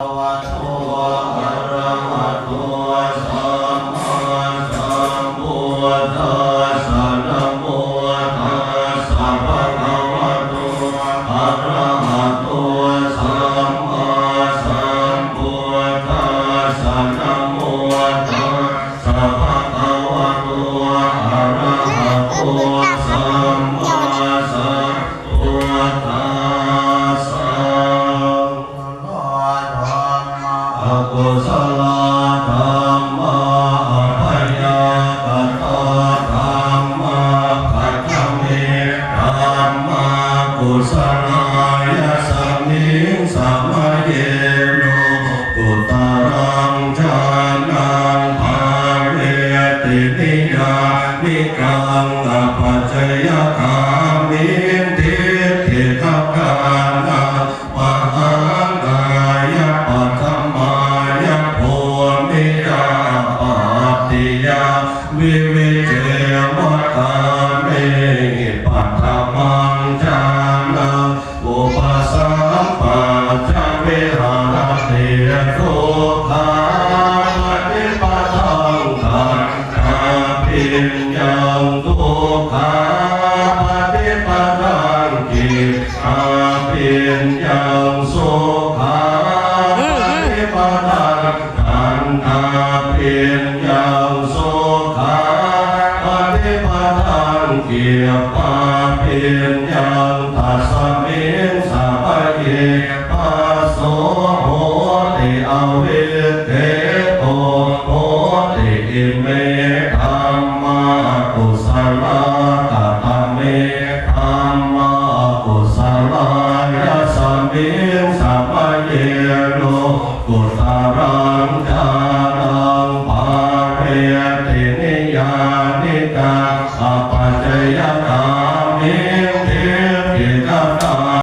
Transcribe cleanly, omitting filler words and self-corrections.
ภะคะวะโตอะระหะโตสัมมาสัมพุทธัสสะนะโมตัสสะภะคะวะโตอะระหะโตสัมมาสัมพุทธัสสะนะโมตัสสะภะคะวะโตอะระหะโตสัมมาสัมพุทธัสสะอกุศลธรรมะอภยกตธัมมะขัจฉมิธัมมะกุศลายสมิงสัมมาเยโนกุตรังฌานังภาเวตินิยานิกังอปัจจยคามิทิฏฐิทัพพานังมหังกายปัตถมายโพมิยาปัตติยาวิวิเจวัตตาเมปัตถมังจานังอุปสัมปัจจวิหารติสุขานิปตังขันธาปิญญังทุกขาปฏิปตังกิจอาปิญญังสุขาปฏิปตังขันธาปิญญังสุขาปฏิปตังกิจปาปิญญังตัสมิงสัพพะเยปัสโสโหติอวิเทโตโหติอิเมธัมมากุศลกตเมธัมมากุศลายสมิงสัพพะเยโนกุตรังฌานังภาเวตินิยา